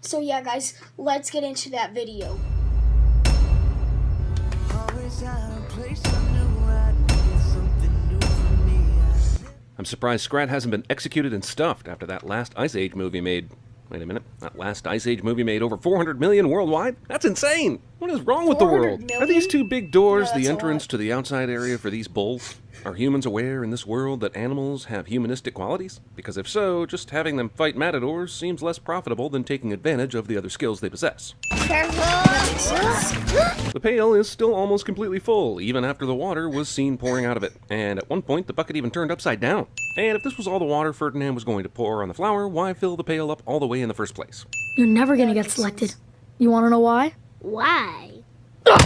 So yeah, guys, let's get into that video. I'm surprised Scrat hasn't been executed and stuffed after that last Ice Age movie made... Wait a minute. That last Ice Age movie made over 400 million worldwide? That's insane! What is wrong with the world? Million? Are these two big doors Yeah, the that's a entrance lot. to the outside area for these bulls? Are humans aware in this world that animals have humanistic qualities? Because if so, just having them fight matadors seems less profitable than taking advantage of the other skills they possess. The pail is still almost completely full, even after the water was seen pouring out of it. And at one point, the bucket even turned upside down. And if this was all the water Ferdinand was going to pour on the flour, why fill the pail up all the way in the first place? You're never gonna get selected. You wanna know why? Why?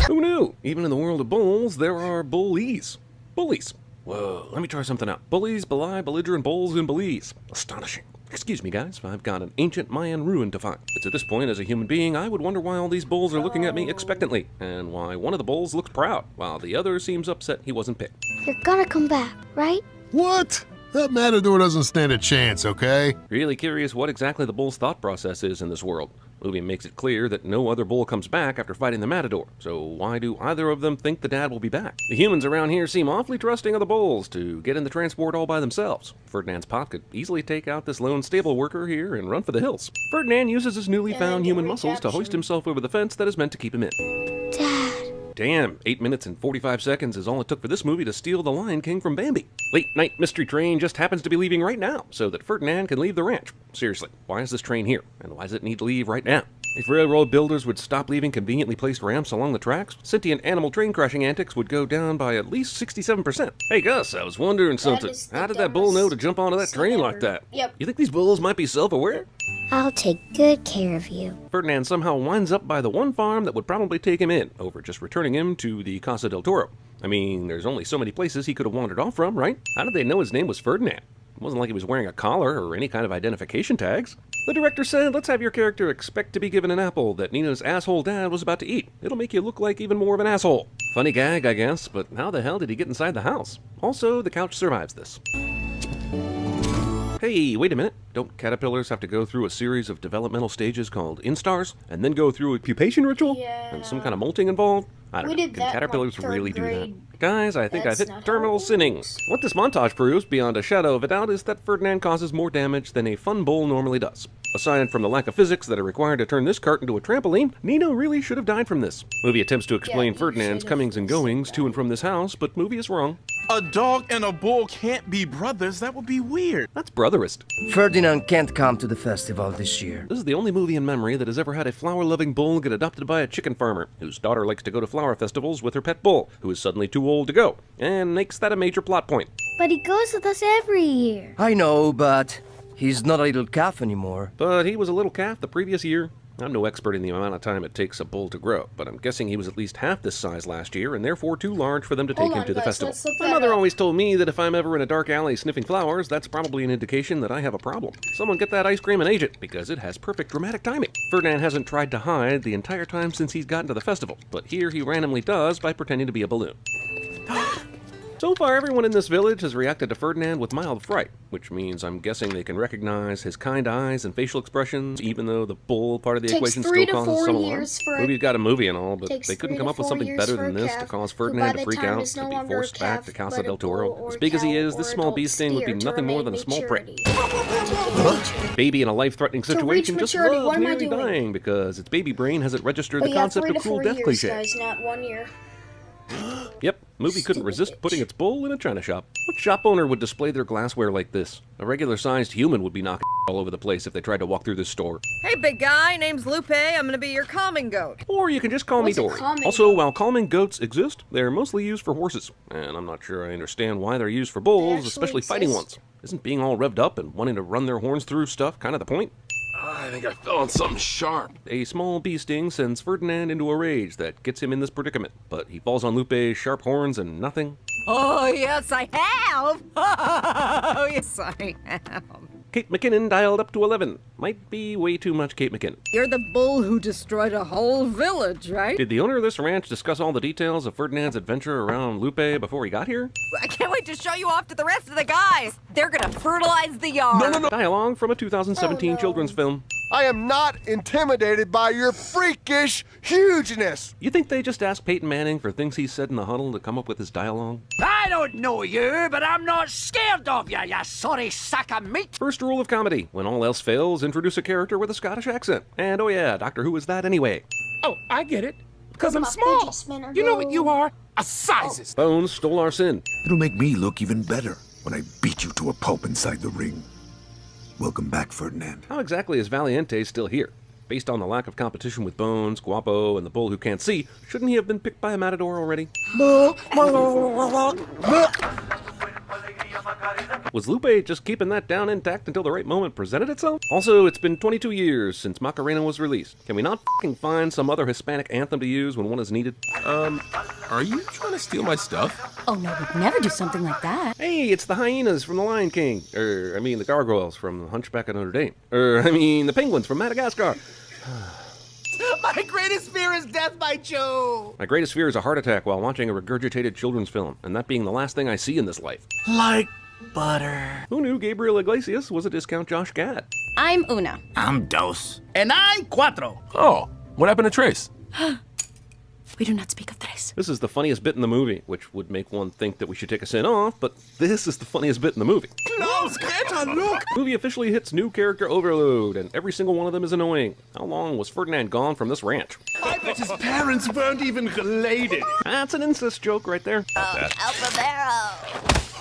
Who knew? Even in the world of bulls, there are bullies. Bullies. Whoa, let me try something out. Bullies, belie, belligerent bulls, and bullies. Astonishing. Excuse me, guys, I've got an ancient Mayan ruin to find. It's at this point, as a human being, I would wonder why all these bulls are looking at me expectantly, and why one of the bulls looks proud, while the other seems upset he wasn't picked. You're gonna come back, right? What? That matador doesn't stand a chance, okay? Really curious what exactly the bull's thought process is in this world. The movie makes it clear that no other bull comes back after fighting the matador, so why do either of them think the dad will be back? The humans around here seem awfully trusting of the bulls to get in the transport all by themselves. Ferdinand's pop could easily take out this lone stable worker here and run for the hills. Ferdinand uses his newly found human muscles to hoist himself over the fence that is meant to keep him in. Dad. Damn, 8 minutes and 45 seconds is all it took for this movie to steal the Lion King from Bambi. Late night mystery train just happens to be leaving right now, so that Ferdinand can leave the ranch. Seriously, why is this train here? And why does it need to leave right now? If railroad builders would stop leaving conveniently placed ramps along the tracks, sentient animal train crashing antics would go down by at least 67%. Hey Gus, I was wondering something. is the How did that bull know to dumbest jump onto that scene train like ever. that? Yep. You think these bulls might be self-aware? I'll take good care of you. Ferdinand somehow winds up by the one farm that would probably take him in, over just returning him to the Casa del Toro. I mean, there's only so many places he could have wandered off from, right? How did they know his name was Ferdinand? It wasn't like he was wearing a collar or any kind of identification tags. The director said, let's have your character expect to be given an apple that Nina's asshole dad was about to eat. It'll make you look like even more of an asshole. Funny gag, I guess, but how the hell did he get inside the house? Also, the couch survives this. Hey, wait a minute. Don't caterpillars have to go through a series of developmental stages called instars, and then go through a pupation ritual? Yeah. And some kind of molting involved? I don't We know. did Can that in, caterpillars like, really third do grade. that? Guys, I think I've That's hit not how terminal it sinning. works. What this montage proves, beyond a shadow of a doubt, is that Ferdinand causes more damage than a fun bull normally does. Aside from the lack of physics that are required to turn this cart into a trampoline, Nino really should have died from this. Movie attempts to explain he Ferdinand's should have comings and goings to and died. from this house, but movie is wrong. A dog and a bull can't be brothers. That would be weird. That's brotherist. Ferdinand can't come to the festival this year. This is the only movie in memory that has ever had a flower-loving bull get adopted by a chicken farmer, whose daughter likes to go to flower festivals with her pet bull, who is suddenly too old to go, and makes that a major plot point. But he goes with us every year. I know, but he's not a little calf anymore. But he was a little calf the previous year. I'm no expert in the amount of time it takes a bull to grow, but I'm guessing he was at least half this size last year, and therefore too large for them to take Hold him on, to the guys, festival. let's look My that mother up. always told me that if I'm ever in a dark alley sniffing flowers, that's probably an indication that I have a problem. Someone get that ice cream and age it, because it has perfect dramatic timing. Ferdinand hasn't tried to hide the entire time since he's gotten to the festival, but here he randomly does by pretending to be a balloon. So far, everyone in this village has reacted to Ferdinand with mild fright, which means I'm guessing they can recognize his kind eyes and facial expressions, even though the bull part of the Takes equation 3 still to causes 4 some alarm. years for a- Movie's got a movie and all, but Takes they couldn't 3 come to up with 4 something years better for a than this to calf, cause who by Ferdinand to the freak time out, is no to be longer a forced back to calf, Casa but a del Toro. bull or As big as he cow is, this or small adult bee sting would be steer to nothing more remain than a small prick. maturity. Baby in a life-threatening To reach situation just maturity, loves what am I nearly doing? dying because its baby brain hasn't registered But the yeah, concept 3 of to cruel 4 death years, cliche. guys, not 1 year. Yep, movie couldn't Stupid resist bitch. putting its bull in a china shop. What shop owner would display their glassware like this? A regular-sized human would be knocking all over the place if they tried to walk through this store. Hey, big guy, name's Lupe. I'm gonna be your calming goat. Or you can just call What's a me Dory. calming Also, goat? while calming goats exist, they're mostly used for horses. And I'm not sure I understand why they're used for They bulls, actually especially fighting exist? ones. Isn't being all revved up and wanting to run their horns through stuff kind of the point? I think I fell on something sharp. A small bee sting sends Ferdinand into a rage that gets him in this predicament, but he falls on Lupe's sharp horns and nothing. Oh, yes, I have. Oh, yes, I have. Kate McKinnon dialed up to 11. Might be way too much Kate McKinnon. You're the bull who destroyed a whole village, right? Did the owner of this ranch discuss all the details of Ferdinand's adventure around Lupe before he got here? I can't wait to show you off to the rest of the guys. They're gonna fertilize the yard. No. Dialogue from a 2017 Oh, no. children's film. I am not intimidated by your freakish hugeness. You think they just asked Peyton Manning for things he said in the huddle to come up with his dialogue? I don't know you, but I'm not scared of you, you sorry sack of meat. First rule of comedy, when all else fails, introduce a character with a Scottish accent. And oh yeah, Doctor Who is that anyway. Oh, I get it. Because I'm My small. fidget spinner You know what go. you are? A sizes. Bones stole our sin. It'll make me look even better when I beat you to a pulp inside the ring. Welcome back, Ferdinand. How exactly is Valiente still here? Based on the lack of competition with Bones, Guapo, and the bull who can't see, shouldn't he have been picked by a matador already? Was Lupe just keeping that down intact until the right moment presented itself? Also, it's been 22 years since Macarena was released. Can we not f***ing find some other Hispanic anthem to use when one is needed? Are you trying to steal my stuff? Oh, no, we'd never do something like that. Hey, it's the hyenas from The Lion King. The gargoyles from The Hunchback of Notre Dame. The penguins from Madagascar. My greatest fear is death by Joe. My greatest fear is a heart attack while watching a regurgitated children's film, and that being the last thing I see in this life. Like butter. Who knew Gabriel Iglesias was a discount Josh Gad? I'm Una. I'm Dos. And I'm Cuatro. Oh, what happened to Trace? We do not speak of tres. This is the funniest bit in the movie, which would make one think that we should take a sin off, but this is the funniest bit in the movie. Close, get a look. The movie officially hits new character overload, and every single one of them is annoying. How long was Ferdinand gone from this ranch? I bet his parents weren't even related. That's an incest joke right there.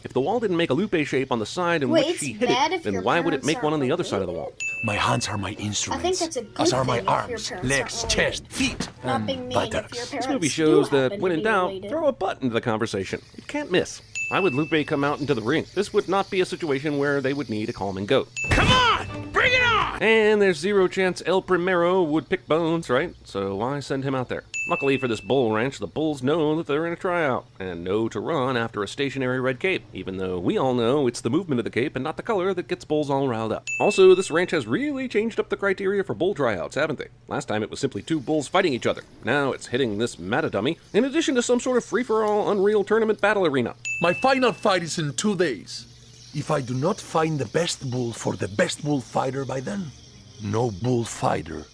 If the wall didn't make a Lupe shape on the side in Wait, which it's she hit bad it, if then your why would it parents make are one on the other side of the wall? My hands are my I instruments. think that's a good As are my thing if your arms, parents legs, aren't chest, feet, Not being and mean if your buttocks. parents This movie do shows that, happen when to in be doubt, related. throw a butt into the conversation. You can't miss. Why would Lupe come out into the ring? This would not be a situation where they would need a calming goat. Come on, bring it on. And there's zero chance El Primero would pick Bones, right? So why send him out there? Luckily for this bull ranch, the bulls know that they're in a tryout, and know to run after a stationary red cape, even though we all know it's the movement of the cape and not the color that gets bulls all riled up. Also, this ranch has really changed up the criteria for bull tryouts, haven't they? Last time it was simply two bulls fighting each other. Now it's hitting this matadummy, in addition to some sort of free-for-all Unreal Tournament battle arena. My final fight is in 2 days. If I do not find the best bull for the best bullfighter by then, no bullfighter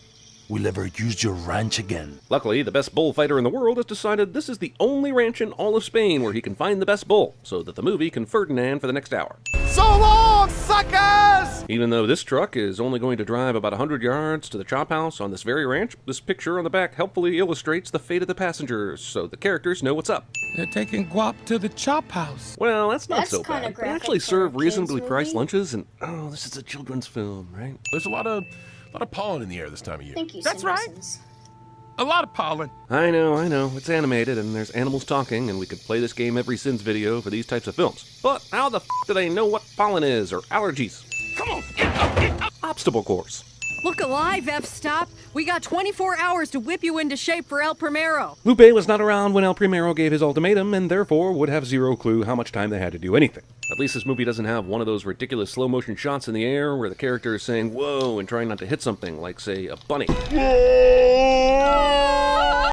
will ever use your ranch again. Luckily, the best bullfighter in the world has decided this is the only ranch in all of Spain where he can find the best bull, so that the movie can Ferdinand for the next hour. So long, suckers! Even though this truck is only going to drive about 100 yards to the chop house on this very ranch, this picture on the back helpfully illustrates the fate of the passengers, so the characters know what's up. They're taking Guap to the chop house. Well, that's not That's so kinda bad. They graphic actually for a serve kids' reasonably priced movie. lunches, and this is a children's film, right? There's a lot of pollen in the air this time of year. Thank you, That's right. Cinemasins. A lot of pollen. I know, it's animated and there's animals talking, and we could play this game every Sins video for these types of films. But how the f do they know what pollen is, or allergies? Come on, get up. Obstacle course. Look alive, F-Stop. We got 24 hours to whip you into shape for El Primero. Lupe was not around when El Primero gave his ultimatum, and therefore would have zero clue how much time they had to do anything. At least this movie doesn't have one of those ridiculous slow-motion shots in the air where the character is saying, whoa, and trying not to hit something, like, say, a bunny.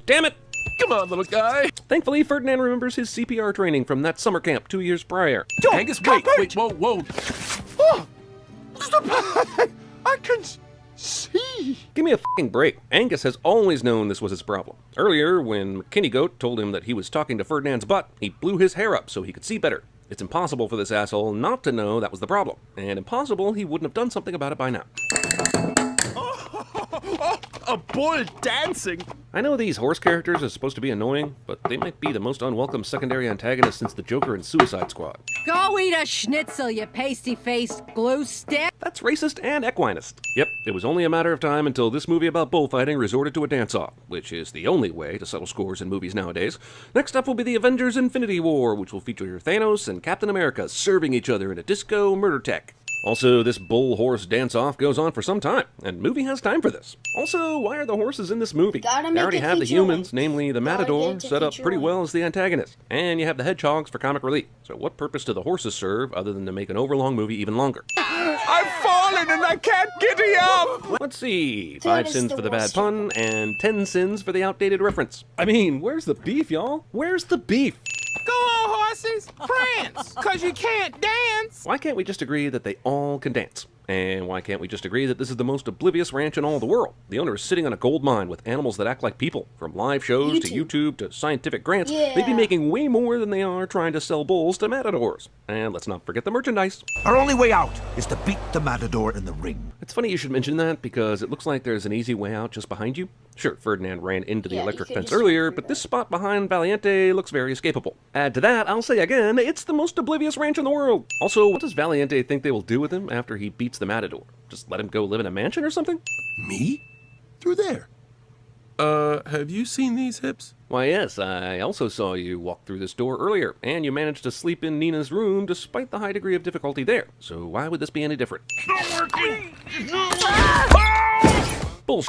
Damn it! Come on, little guy. Thankfully, Ferdinand remembers his CPR training from that summer camp 2 years prior. Angus, wait, whoa. Oh, I can see. Give me a fucking break. Angus has always known this was his problem. Earlier, when McKinney Goat told him that he was talking to Ferdinand's butt, he blew his hair up so he could see better. It's impossible for this asshole not to know that was the problem. And impossible he wouldn't have done something about it by now. A bull dancing. I know these horse characters are supposed to be annoying, but they might be the most unwelcome secondary antagonist since the Joker in Suicide Squad. Go eat a schnitzel, you pasty-faced glue stick. That's racist and equinist. Yep, it was only a matter of time until this movie about bullfighting resorted to a dance-off, which is the only way to settle scores in movies nowadays. Next up will be the Avengers Infinity War, which will feature Thanos and Captain America serving each other in a disco murder tech. Also, this bull-horse dance-off goes on for some time, and movie has time for this. Also, why are the horses in this movie? Gotta They make already it have the feature humans, length. namely the Gotta matador, get to set up feature pretty length. well as the antagonist. And you have the hedgehogs for comic relief. So what purpose do the horses serve other than to make an overlong movie even longer? I've fallen and I can't giddy up. Let's see, That 5 is sins the for the bad worst pun, and 10 sins for the outdated reference. I mean, where's the beef, y'all? Where's the beef? Go on, horses. Prance, because you can't dance. Why can't we just agree that they all can dance? And why can't we just agree that this is the most oblivious ranch in all the world? The owner is sitting on a gold mine with animals that act like people. From live shows to YouTube to scientific grants, they'd be making way more than they are trying to sell bulls to matadors. And let's not forget the merchandise. Our only way out is to beat the matador in the ring. It's funny you should mention that because it looks like there's an easy way out just behind you. Sure, Ferdinand ran into the electric fence earlier, but this spot behind Valiente looks very escapable. Add to that, I'll say again, it's the most oblivious ranch in the world. Also, what does Valiente think they will do with him after he beats the matador? Just let him go live in a mansion or something? Me? Through there. Have you seen these hips? Why, yes, I also saw you walk through this door earlier, and you managed to sleep in Nina's room despite the high degree of difficulty there. So why would this be any different? Bullshit.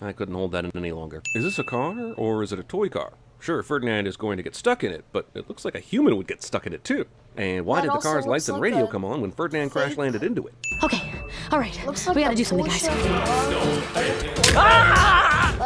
I couldn't hold that in any longer. Is this a car, or is it a toy car? Sure, Ferdinand is going to get stuck in it, but it looks like a human would get stuck in it too. And why did the car's lights and radio come on when Ferdinand crash landed into it? Okay, all right. We gotta do something, guys.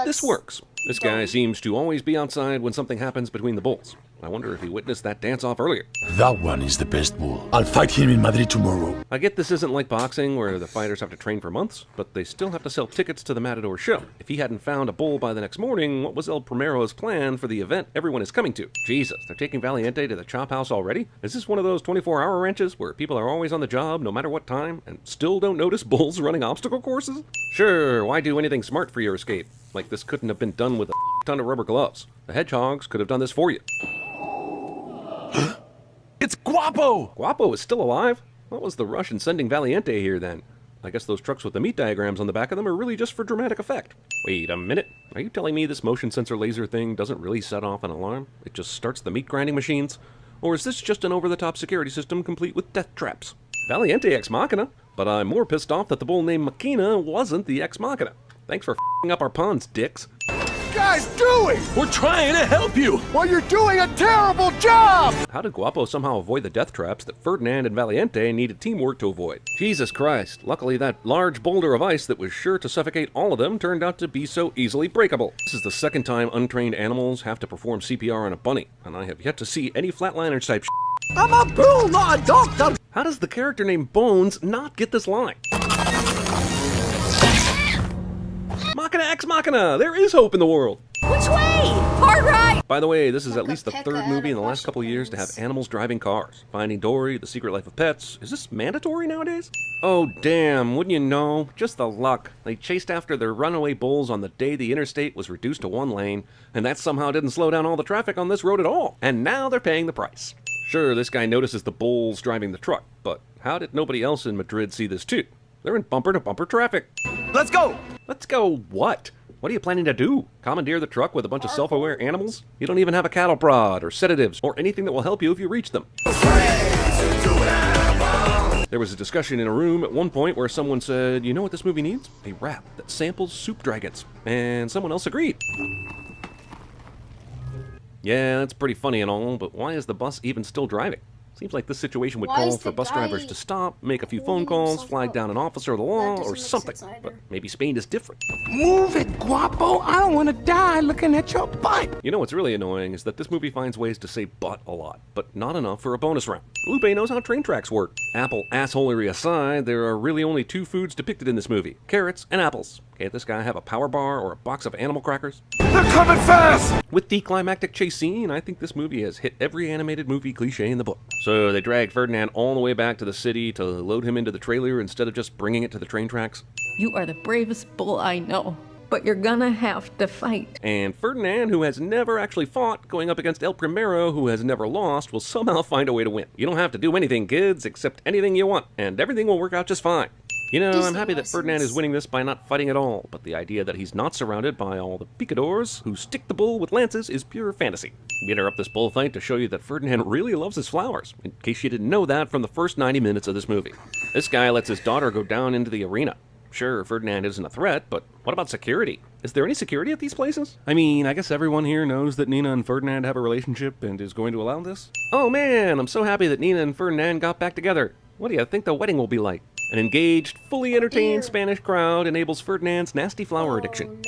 This works. This guy seems to always be outside when something happens between the bulls. I wonder if he witnessed that dance-off earlier. That one is the best bull. I'll fight him in Madrid tomorrow. I get this isn't like boxing where the fighters have to train for months, but they still have to sell tickets to the Matador show. If he hadn't found a bull by the next morning, what was El Primero's plan for the event everyone is coming to? Jesus, they're taking Valiente to the chop house already? Is this one of those 24-hour ranches where people are always on the job no matter what time and still don't notice bulls running obstacle courses? Sure, why do anything smart for your escape? Like this couldn't have been done with a ton of rubber gloves. The hedgehogs could have done this for you. It's Guapo! Guapo is still alive? What was the rush in sending Valiente here then? I guess those trucks with the meat diagrams on the back of them are really just for dramatic effect. Wait a minute. Are you telling me this motion sensor laser thing doesn't really set off an alarm? It just starts the meat grinding machines? Or is this just an over-the-top security system complete with death traps? Valiente ex machina, but I'm more pissed off that the bull named Machina wasn't the ex machina. Thanks for f***ing up our puns, dicks. Guys, doing? We're trying to help you! Well, you're doing a terrible job! How did Guapo somehow avoid the death traps that Ferdinand and Valiente needed teamwork to avoid? Jesus Christ, luckily that large boulder of ice that was sure to suffocate all of them turned out to be so easily breakable. This is the second time untrained animals have to perform CPR on a bunny, and I have yet to see any flatliners type shit. I'm a bull, not a doctor! How does the character named Bones not get this line? Machina ex machina! There is hope in the world! Which way? Hard right! By the way, this is at least the third movie in the last couple years to have animals driving cars. Finding Dory, The Secret Life of Pets. Is this mandatory nowadays? Oh damn, wouldn't you know? Just the luck. They chased after their runaway bulls on the day the interstate was reduced to one lane, and that somehow didn't slow down all the traffic on this road at all. And now they're paying the price. Sure, this guy notices the bulls driving the truck, but how did nobody else in Madrid see this too? They're in bumper-to-bumper traffic. Let's go! Let's go what? What are you planning to do? Commandeer the truck with a bunch of self-aware animals? You don't even have a cattle prod, or sedatives, or anything that will help you if you reach them. There was a discussion in a room at one point where someone said, you know what this movie needs? A rap that samples soup dragons. And someone else agreed. Yeah, that's pretty funny and all, but why is the bus even still driving? Seems like this situation would call for bus drivers to stop, make a few phone calls, flag down an officer of the law, or something. But maybe Spain is different. Move it, Guapo! I don't want to die looking at your butt! You know what's really annoying is that this movie finds ways to say butt a lot, but not enough for a bonus round. Lupe knows how train tracks work. Apple assholery aside, there are really only two foods depicted in this movie. Carrots and apples. Can't this guy have a power bar or a box of animal crackers? They're coming fast! With the climactic chase scene, I think this movie has hit every animated movie cliche in the book. So they dragged Ferdinand all the way back to the city to load him into the trailer instead of just bringing it to the train tracks. You are the bravest bull I know, but you're gonna have to fight. And Ferdinand, who has never actually fought, going up against El Primero, who has never lost, will somehow find a way to win. You don't have to do anything, kids, except anything you want, and everything will work out just fine. You know, I'm happy that Ferdinand is winning this by not fighting at all, but the idea that he's not surrounded by all the picadors who stick the bull with lances is pure fantasy. We interrupt this bullfight to show you that Ferdinand really loves his flowers, in case you didn't know that from the first 90 minutes of this movie. This guy lets his daughter go down into the arena. Sure, Ferdinand isn't a threat, but what about security? Is there any security at these places? I mean, I guess everyone here knows that Nina and Ferdinand have a relationship and is going to allow this? Oh man, I'm so happy that Nina and Ferdinand got back together. What do you think the wedding will be like? An engaged, fully entertained Spanish crowd enables Ferdinand's nasty flower addiction.